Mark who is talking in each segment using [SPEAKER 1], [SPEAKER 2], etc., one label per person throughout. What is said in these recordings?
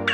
[SPEAKER 1] Hey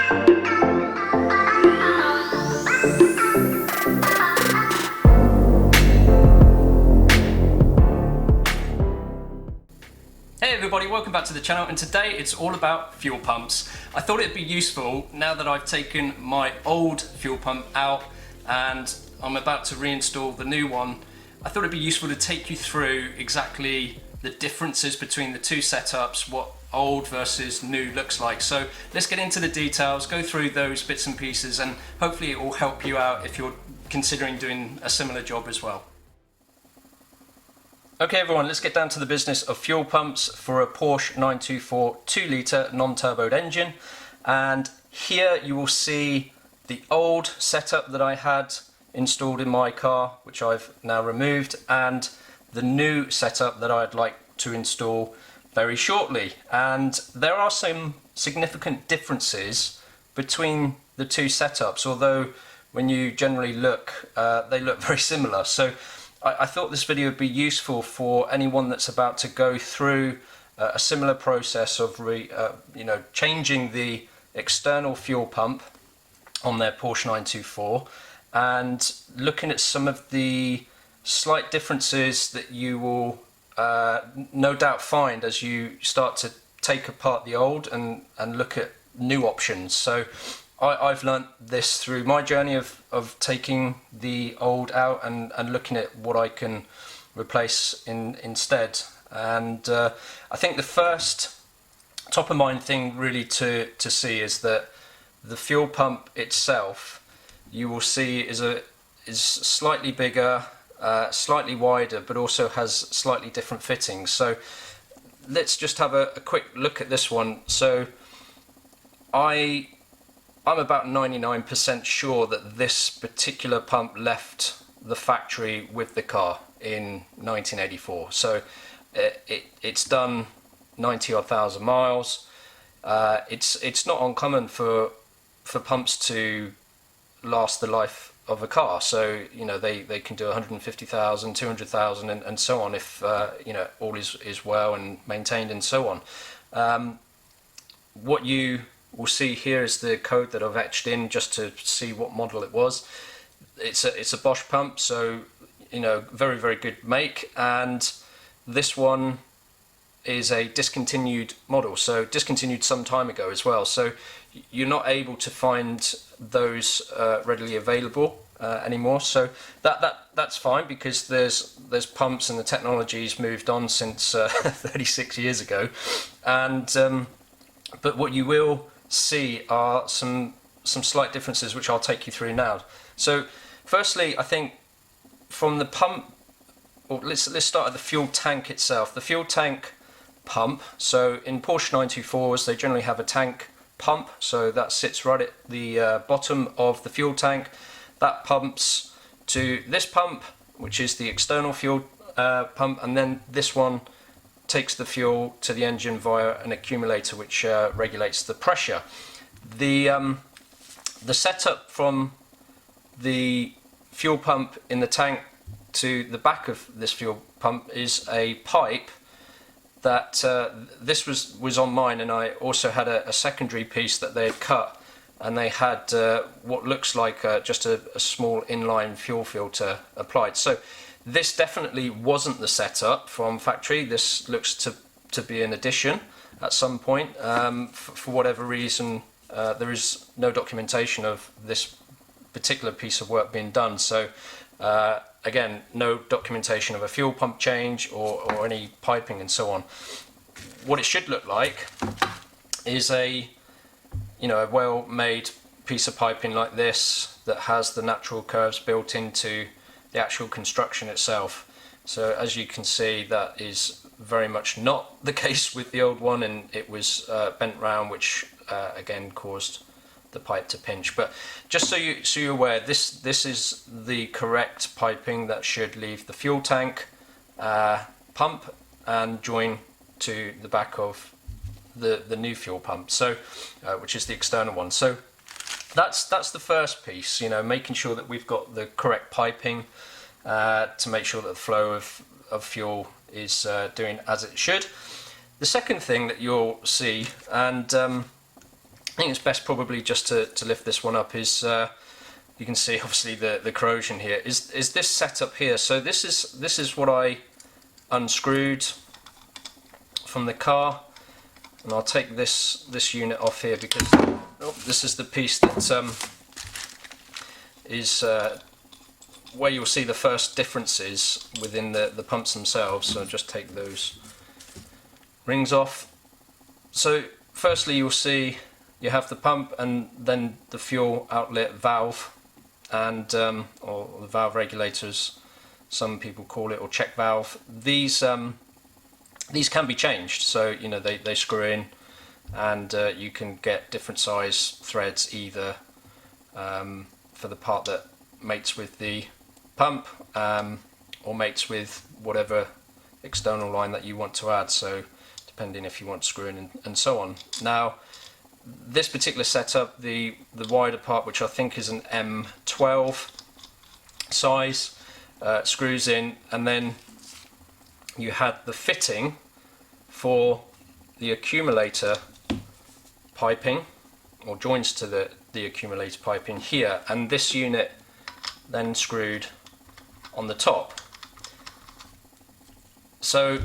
[SPEAKER 1] everybody, welcome back to the channel, and today it's all about fuel pumps. I thought it'd be useful now that I've taken my old fuel pump out and I'm about to reinstall the new one. I thought it'd be useful to take you through exactly the differences between the two setups, what old versus new looks like. So let's get into the details, go through those bits and pieces, and hopefully it will help you out if you're considering doing a similar job as well. Okay everyone, let's get down to the business of fuel pumps for a Porsche 924 2-litre non-turboed engine. And here you will see the old setup that I had installed in my car, which I've now removed, and the new setup that I'd like to install very shortly. And there are some significant differences between the two setups, although when you generally look, they look very similar. So I thought this video would be useful for anyone that's about to go through a similar process of changing the external fuel pump on their Porsche 924 and looking at some of the slight differences that you will no doubt find as you start to take apart the old and look at new options. So I've learnt this through my journey of taking the old out and looking at what I can replace instead. And I think the first top of mind thing really to see is that the fuel pump itself, you will see is slightly bigger, slightly wider, but also has slightly different fittings. So let's just have a quick look at this one. So I'm about 99% sure that this particular pump left the factory with the car in 1984. So it's done 90 odd thousand miles. It's not uncommon for pumps to last the life of a car. So they can do 150,000, 200,000 and so on if all is well and maintained and so on. What you we'll see here is the code that I've etched in just to see what model it was. It's a Bosch pump, so very, very good make, and this one is a discontinued model, so discontinued some time ago as well, so you're not able to find those readily available anymore. So that's fine, because there's pumps and the technology's moved on since 36 years ago. And but what you will see are some slight differences, which I'll take you through now. So firstly, I think from the pump, or let's start at the fuel tank itself. The fuel tank pump, so in Porsche 924s they generally have a tank pump, so that sits right at the bottom of the fuel tank. That pumps to this pump, which is the external fuel pump, and then this one takes the fuel to the engine via an accumulator which regulates the pressure. The setup from the fuel pump in the tank to the back of this fuel pump is a pipe that this was on mine, and I also had a secondary piece that they had cut, and they had what looks like just a small inline fuel filter applied. So this definitely wasn't the setup from factory. This looks to be an addition at some point. For whatever reason, there is no documentation of this particular piece of work being done. So again, no documentation of a fuel pump change or any piping and so on. What it should look like is a well-made piece of piping like this that has the natural curves built into the actual construction itself. So as you can see, that is very much not the case with the old one, and it was bent round, which again caused the pipe to pinch. But just so you're aware, this is the correct piping that should leave the fuel tank pump and join to the back of the new fuel pump, so which is the external one. So that's the first piece, making sure that we've got the correct piping to make sure that the flow of fuel is doing as it should. The second thing that you'll see, and think it's best probably just to lift this one up. Is you can see obviously the corrosion here. Is this setup here? So this is what I unscrewed from the car, and I'll take this unit off here because this is the piece that is where you'll see the first differences within the pumps themselves. So I'll just take those rings off. So firstly, you'll see you have the pump and then the fuel outlet valve, and or the valve regulators, some people call it, or check valve. These can be changed, so you know they screw in, and you can get different size threads either for the part that mates with the pump or mates with whatever external line that you want to add, so depending if you want to screw in and so on. Now this particular setup, the wider part, which I think is an M12 size, screws in, and then you had the fitting for the accumulator piping, or joins to the accumulator piping here, and this unit then screwed on the top. So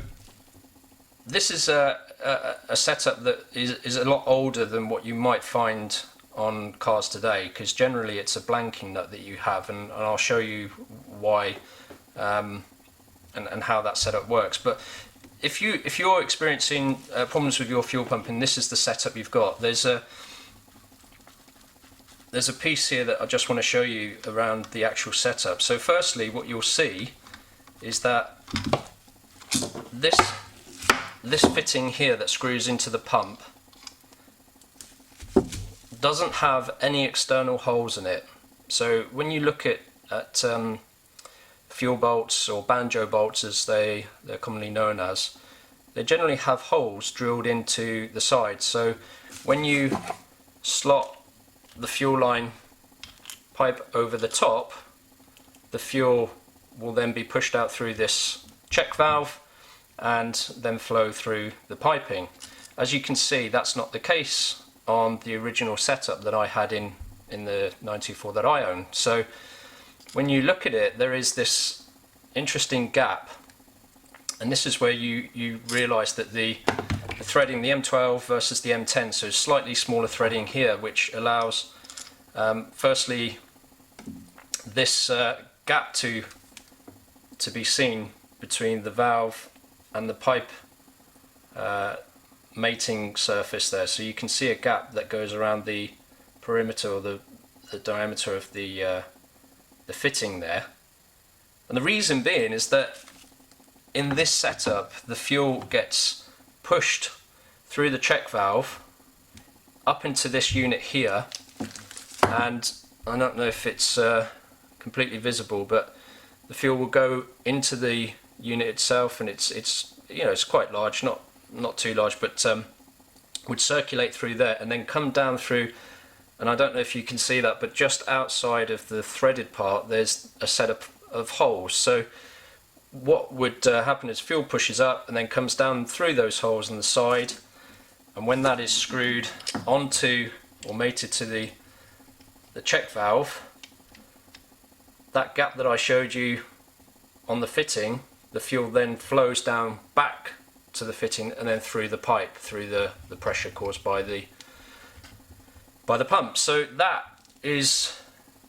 [SPEAKER 1] this is a setup that is a lot older than what you might find on cars today, because generally it's a blanking nut that you have, and I'll show you why and how that setup works. But if you're experiencing problems with your fuel pump and this is the setup you've got, there's a piece here that I just want to show you around the actual setup. So firstly, what you'll see is that this fitting here that screws into the pump doesn't have any external holes in it. So when you look at fuel bolts, or banjo bolts as they're commonly known as, they generally have holes drilled into the sides. So when you slot the fuel line pipe over the top, the fuel will then be pushed out through this check valve and then flow through the piping. As you can see, that's not the case on the original setup that I had in the 924 that I own. So when you look at it, there is this interesting gap, and this is where you realise that the threading, the M12 versus the M10, so slightly smaller threading here, which allows firstly this gap to be seen between the valve and the pipe mating surface there. So you can see a gap that goes around the perimeter, or the diameter of the fitting there. And the reason being is that in this setup, the fuel gets pushed through the check valve up into this unit here, and I don't know if it's completely visible, but the fuel will go into the unit itself, and it's you know, it's quite large, not too large, but would circulate through there and then come down through. And I don't know if you can see that, but just outside of the threaded part there's a set of holes. So what would happen is fuel pushes up and then comes down through those holes on the side, and when that is screwed onto or mated to the check valve, that gap that I showed you on the fitting, the fuel then flows down back to the fitting and then through the pipe, through the pressure caused by the pump. So that is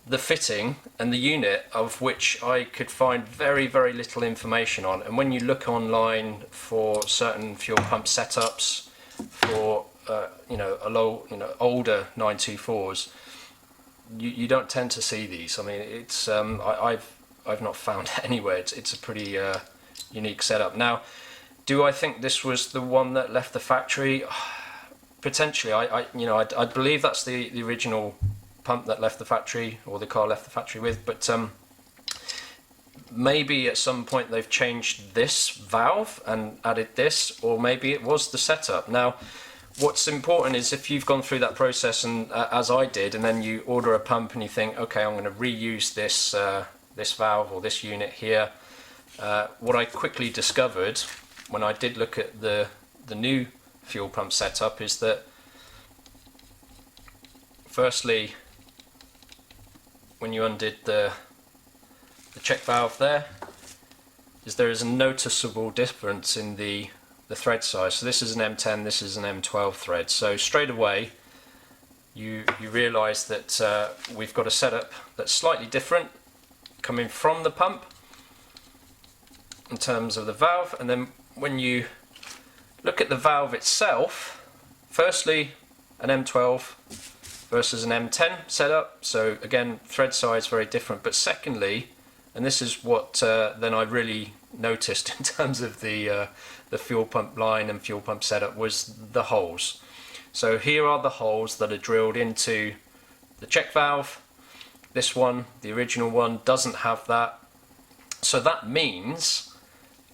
[SPEAKER 1] the fitting and the unit, of which I could find very, very little information on. And when you look online for certain fuel pump setups for you know, older 924s, you don't tend to see these. I mean, it's I've not found it anywhere. It's a pretty unique setup. Now, do I think this was the one that left the factory? Potentially. I believe that's the original pump that left the factory, or the car left the factory with, but maybe at some point they've changed this valve and added this, or maybe it was the setup. Now, what's important is if you've gone through that process, and as I did, and then you order a pump and you think, okay, I'm going to reuse this this valve or this unit here. What I quickly discovered when I did look at the new fuel pump setup is that Firstly, when you undid the check valve there is a noticeable difference in the thread size. So this is an M10, this is an M12 thread. So straight away you realise that we've got a setup that's slightly different coming from the pump in terms of the valve. And then when you look at the valve itself, firstly an M12 versus an M10 setup, so again thread size very different, but secondly, and this is what then I really noticed in terms of the fuel pump line and fuel pump setup, was the holes. So here are the holes that are drilled into the check valve. This one, the original one, doesn't have that. So that means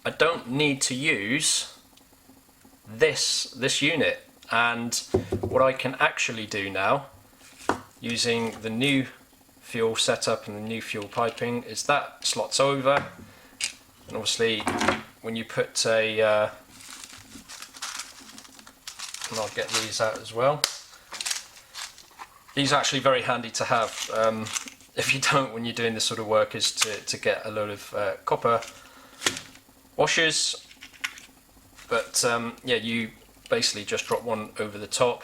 [SPEAKER 1] I don't need to use this unit. And what I can actually do now, using the new fuel setup and the new fuel piping, is that slots over, and obviously when you put a and I'll get these out as well. These are actually very handy to have if you don't, when you're doing this sort of work, is to get a load of copper washers. But yeah, you basically just drop one over the top,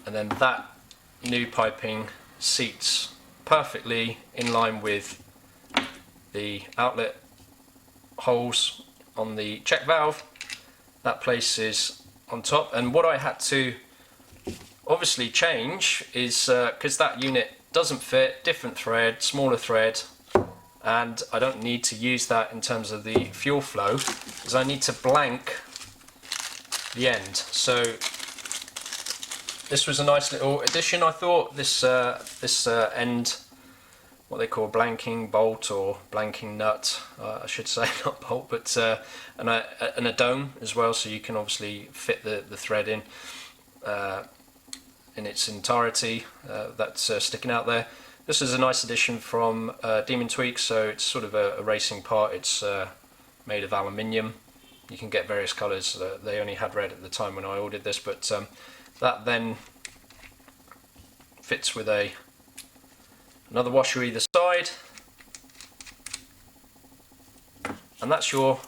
[SPEAKER 1] and then that new piping seats perfectly in line with the outlet holes on the check valve. That place is on top, and what I had to obviously change is because that unit doesn't fit, different thread, smaller thread, and I don't need to use that in terms of the fuel flow, because I need to blank the end. So this was a nice little addition, I thought. This end, what they call blanking bolt or blanking nut, I should say, not bolt, but and a dome as well, so you can obviously fit the thread in its entirety. That's sticking out there. This is a nice addition from Demon Tweaks, so it's sort of a racing part. It's made of aluminium. You can get various colours. They only had red at the time when I ordered this, but that then fits with another washer either side, and that's your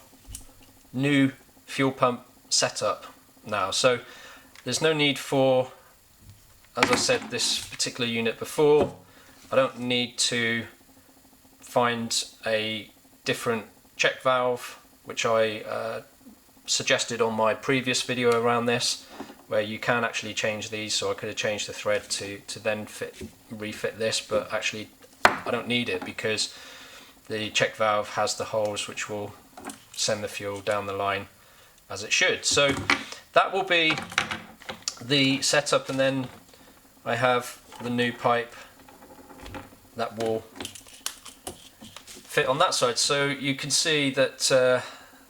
[SPEAKER 1] new fuel pump setup now. So there's no need for, as I said, this particular unit before, I don't need to find a different check valve, which I suggested on my previous video around this, where you can actually change these. So I could have changed the thread to then refit this, but actually I don't need it because the check valve has the holes which will send the fuel down the line as it should. So that will be the setup, and then I have the new pipe that will fit on that side. So you can see that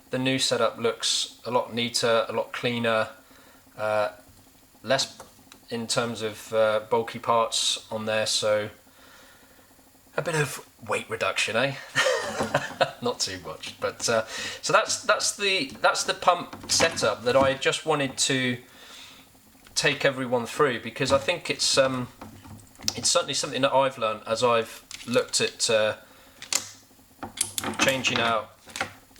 [SPEAKER 1] the new setup looks a lot neater, a lot cleaner, less in terms of bulky parts on there, so a bit of weight reduction, eh? Not too much, but so that's the pump setup that I just wanted to take everyone through, because I think it's certainly something that I've learned as I've looked at changing out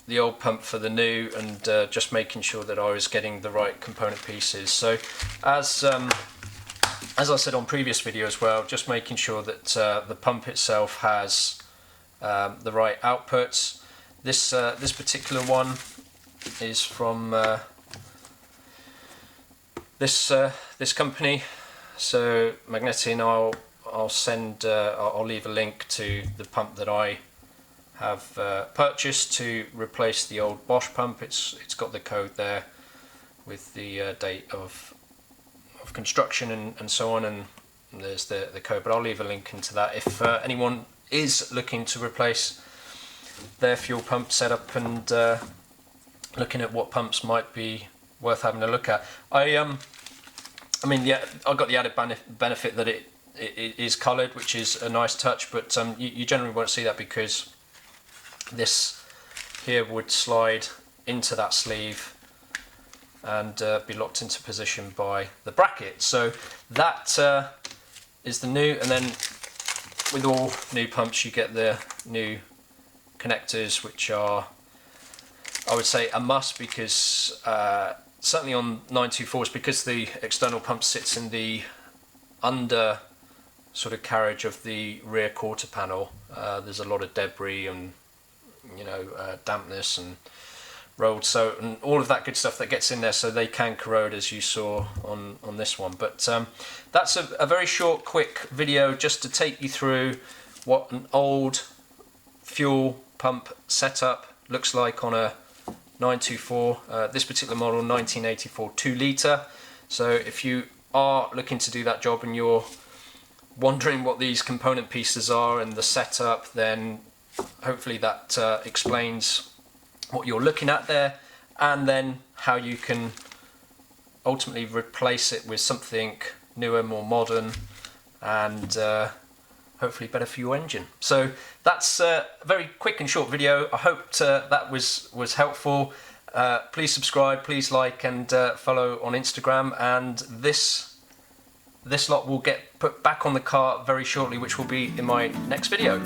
[SPEAKER 1] the old pump for the new, and just making sure that I was getting the right component pieces. So as I said on previous video as well, just making sure that the pump itself has the right outputs. This particular one is from this company, so Magnetin. I'll leave a link to the pump that I have purchased to replace the old Bosch pump. It's got the code there with the date of construction and so on, and there's the code, but I'll leave a link into that if anyone is looking to replace their fuel pump setup and looking at what pumps might be worth having a look at. I mean, yeah, I've got the added benefit that it is coloured, which is a nice touch, but you generally won't see that because this here would slide into that sleeve and be locked into position by the bracket. So that is the new, and then with all new pumps you get the new connectors, which are, I would say, a must, because certainly on 924s, because the external pump sits in the under sort of carriage of the rear quarter panel, there's a lot of debris and dampness and rolled soot and all of that good stuff that gets in there, so they can corrode, as you saw on this one. But that's a very short, quick video just to take you through what an old fuel pump setup looks like on a 924. This particular model, 1984 2 litre. So if you are looking to do that job and you're wondering what these component pieces are and the setup, then hopefully that explains what you're looking at there, and then how you can ultimately replace it with something newer, more modern, and hopefully better for your engine. So that's a very quick and short video. I hope that was helpful. Please subscribe, please like, and follow on Instagram, and this lot will get put back on the car very shortly, which will be in my next video.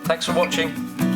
[SPEAKER 1] Thanks for watching.